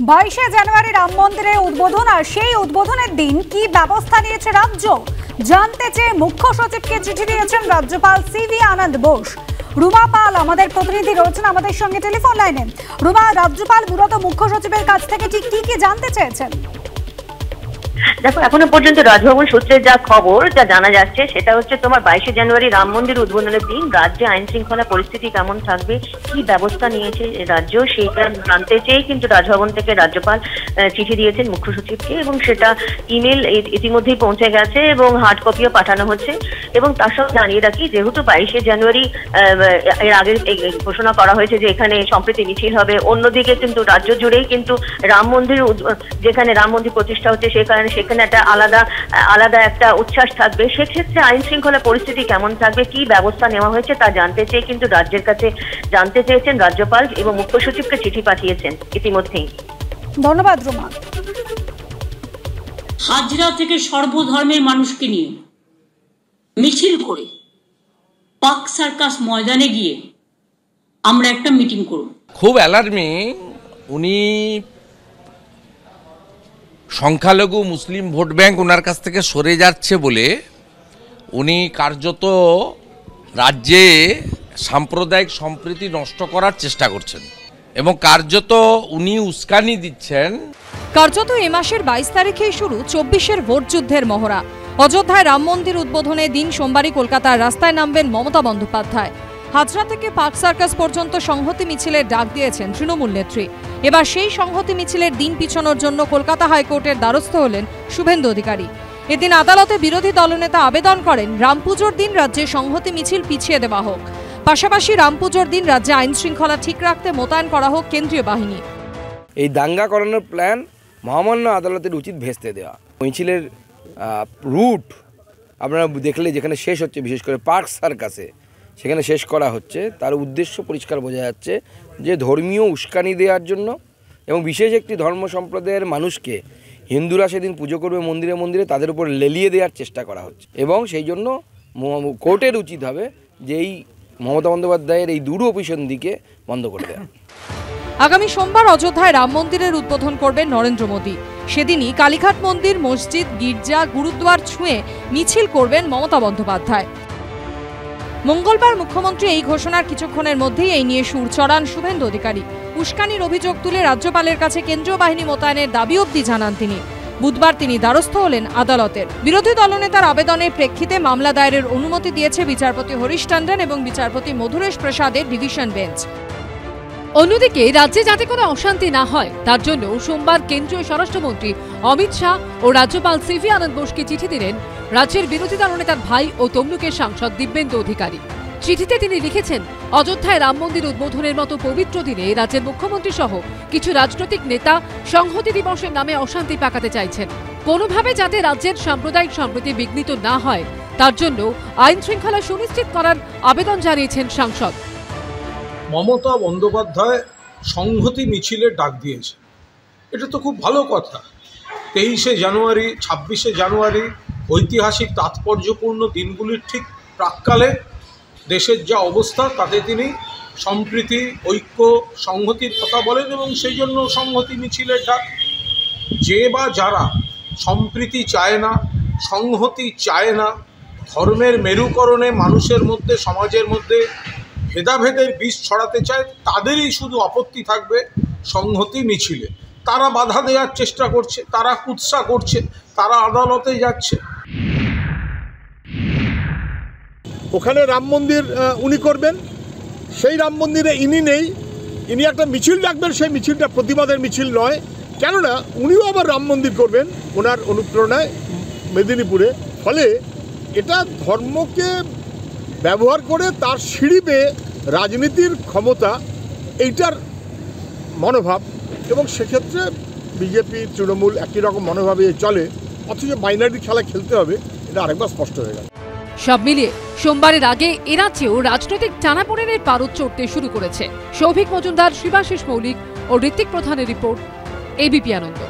22শে জানুয়ারি রাম মন্দিরের উদ্বোধন, আর সেই উদ্বোধনের দিন কি ব্যবস্থা নিয়েছে রাজ্য জানতে চেয়ে মুখ্য সচিবকে চিঠি দিয়েছেন রাজ্যপাল সিভি আনন্দ বোস। রুমা পাল আমাদের প্রতিনিধি রয়েছেন আমাদের সঙ্গে টেলিফোন লাইনে। রুমা, রাজ্যপাল মূলত মুখ্য সচিবের কাছ থেকে ঠিক কি জানতে চেয়েছেন? দেখো, এখনো পর্যন্ত রাজভবন সূত্রে যা খবর যা জানা যাচ্ছে সেটা হচ্ছে তোমার 22শে জানুয়ারি রাম মন্দির উদ্বোধনের দিন রাজ্যে আইন শৃঙ্খলা পরিস্থিতি কেমন থাকবে, কি ব্যবস্থা নিয়েছে রাজ্য, সেইটা জানতে চেয়ে কিন্তু রাজভবন থেকে রাজ্যপাল চিঠি দিয়েছেন মুখ্য সচিবকে, এবং সেটা ইমেল ইতিমধ্যেই পৌঁছে গেছে এবং হার্ড কপিও পাঠানো হচ্ছে। এবং তার সঙ্গে জানিয়ে রাখি, যেহেতু 22শে জানুয়ারি এর আগে ঘোষণা করা হয়েছে যে এখানে সম্প্রীতি মিছিল হবে, অন্যদিকে কিন্তু রাজ্য জুড়েই কিন্তু রাম মন্দির যেখানে রাম মন্দির প্রতিষ্ঠা হচ্ছে সেখানে একটা আলাদা একটা উচ্ছ্বাস থাকবে। সেক্ষেত্রে আইন শৃঙ্খলা পরিস্থিতি কেমন থাকবে, কি ব্যবস্থা নেওয়া হয়েছে তা জানতে চেয়ে কিন্তু রাজ্যের কাছে জানতে চেয়েছেন রাজ্যপাল এবং মুখ্য সচিবকে চিঠি পাঠিয়েছেন ইতিমধ্যেই। ধন্যবাদ রুমা। হাজরা থেকে সর্বধর্মের মানুষকে নিয়ে মিছিল করে পার্ক সার্কাস ময়দানে গিয়ে আমরা একটা মিটিং করব। খুব অ্যালার্মিং। উনি সংখ্যালঘু মুসলিম ভোট ব্যাংক ওনার কাছ থেকে সরে যাচ্ছে বলে উনি কার্যত রাজ্যে সাম্প্রদায়িক সম্প্রীতি নষ্ট করার চেষ্টা করছেন এবং কার্যত উনি উস্কানি দিচ্ছেন। কার্যত এ মাসের 22 তারিখেই শুরু 24-এর ভোট যুদ্ধের মহড়া। অযোধ্যায় রাম মন্দির উদ্বোধনের দিন সোমবারই কলকাতার রাস্তায় নামবেন মমতা বন্দ্যোপাধ্যায়। হাজরা থেকে পার্ক সার্কাস পর্যন্ত সংহতি মিছিলের ডাক দিয়েছেন তৃণমূল নেত্রী। এবার সেই সংহতি মিছিলের দিন পিছনোর জন্য কলকাতা হাইকোর্টের দ্বারস্থ হলেন শুভেন্দু অধিকারী। এদিন আদালতে বিরোধী দলনেতা আবেদন করেন রামপুজোর দিন রাজ্যে সংহতি মিছিল পিছিয়ে দেওয়া হোক, পাশাপাশি রামপুজোর দিন রাজ্যে আইন শৃঙ্খলা ঠিক রাখতে মোতায়েন করা হোক কেন্দ্রীয় বাহিনী। এই দাঙ্গা করানোর প্ল্যান মহামান্য আদালতের উচিত ভেস্তে দেওয়া। মিছিলের রুট আপনারা দেখলে যেখানে শেষ হচ্ছে, বিশেষ করে পার্ক সার্কাসে সেখানে শেষ করা হচ্ছে, তার উদ্দেশ্য পরিষ্কার বোঝা যাচ্ছে যে ধর্মীয় উস্কানি দেওয়ার জন্য এবং বিশেষ একটি ধর্ম সম্প্রদায়ের মানুষকে হিন্দুরা সেদিন পুজো করবে মন্দিরে মন্দিরে তাদের উপর লেলিয়ে দেওয়ার চেষ্টা করা হচ্ছে। এবং সেই জন্য কোর্টের উচিত হবে যে এই মমতা বন্দ্যোপাধ্যায়ের এই দুরভিসন্ধিকে বন্ধ করে দেওয়া। আগামী সোমবার অযোধ্যায় রাম মন্দিরের উদ্বোধন করবেন নরেন্দ্র মোদী। সেদিনই কালীঘাট মন্দির, মসজিদ, গির্জা, গুরুদ্বার ছুঁয়ে মিছিল করবেন মমতা বন্দ্যোপাধ্যায়। মঙ্গলবার মুখ্যমন্ত্রী এই ঘোষণার কিছুক্ষণের মধ্যেই এই নিয়ে সুর চড়ান শুভেন্দু অধিকারী। উস্কানির অভিযোগ তুলে রাজ্যপালের কাছে কেন্দ্রীয় বাহিনী মোতায়েনের দাবি অবধি জানান তিনি। বুধবার তিনি দ্বারস্থ হলেন আদালতের। বিরোধী দলনেতার আবেদনের প্রেক্ষিতে মামলা দায়েরের অনুমতি দিয়েছে বিচারপতি হরিশ টন্ডন এবং বিচারপতি মধুরেশ প্রসাদের ডিভিশন বেঞ্চ। অন্যদিকে রাজ্যে যাতে কোনো অশান্তি না হয় তার জন্য সোমবার কেন্দ্রীয় স্বরাষ্ট্রমন্ত্রী অমিত শাহ ও রাজ্যপাল সিভি আনন্দ বোসকে চিঠি দিলেন রাজ্যের বিরোধী দলনেতার ভাই ও তমলুকের সাংসদ দিব্যেন্দু অধিকারী। চিঠিতে তিনি লিখেছেন, অযোধ্যায় রাম মন্দির উদ্বোধনের মতো পবিত্র দিনে রাজ্যের মুখ্যমন্ত্রী সহ কিছু রাজনৈতিক নেতা সংহতি দিবসের নামে অশান্তি পাকাতে চাইছেন। কোনোভাবে যাতে রাজ্যের সাম্প্রদায়িক সম্প্রীতি বিঘ্নিত না হয় তার জন্য আইন শৃঙ্খলা সুনিশ্চিত করার আবেদন জানিয়েছেন সাংসদ। মমতা বন্দ্যোপাধ্যায় সংহতি মিছিলের ডাক দিয়েছে, এটা তো খুব ভালো কথা। 23শে জানুয়ারি, 26শে জানুয়ারি ঐতিহাসিক তাৎপর্যপূর্ণ দিনগুলির ঠিক প্রাক্কালে দেশের যা অবস্থা তাতে তিনি সম্প্রীতি, ঐক্য, সংহতির কথা বলেন এবং সেই জন্য সংহতি মিছিলের ডাক। যে বা যারা সম্প্রীতি চায় না, সংহতি চায় না, ধর্মের মেরুকরণে মানুষের মধ্যে, সমাজের মধ্যে ভেদাভেদের বিষ ছড়াতে চায়, তাদেরই শুধু আপত্তি থাকবে সংহতি মিছিলে। তারা বাধা দেওয়ার চেষ্টা করছে, তারা কুৎসা করছে, তারা আদালতে যাচ্ছে। ওখানে রাম মন্দির উনি করবেন, সেই রাম মন্দিরে ইনি নেই, ইনি একটা মিছিল ডাকবেন, সেই মিছিলটা প্রতিবাদের মিছিল নয়। কেননা উনিও আবার রাম মন্দির করবেন ওনার অনুপ্রেরণায় মেদিনীপুরে। ফলে এটা ধর্মকে ব্যবহার করে তার সিঁড়ি বেয়ে রাজনীতির ক্ষমতা, এইটার মনোভাব। এবং সেক্ষেত্রে বিজেপি, তৃণমূল একই রকম মনোভাবে চলে, অথচ বাইনারি খেলা খেলতে হবে, এটা আরেকবার স্পষ্ট হয়ে গেল। সব মিলিয়ে সোমবারের আগে এ রাজ্যেও রাজনৈতিক টানাপোড়েনের পারদ চড়তে শুরু করেছে। সৌভিক মজুমদার, শিবাশিস মৌলিক ও ঋত্বিক প্রধানের রিপোর্ট, এবিপি আনন্দ।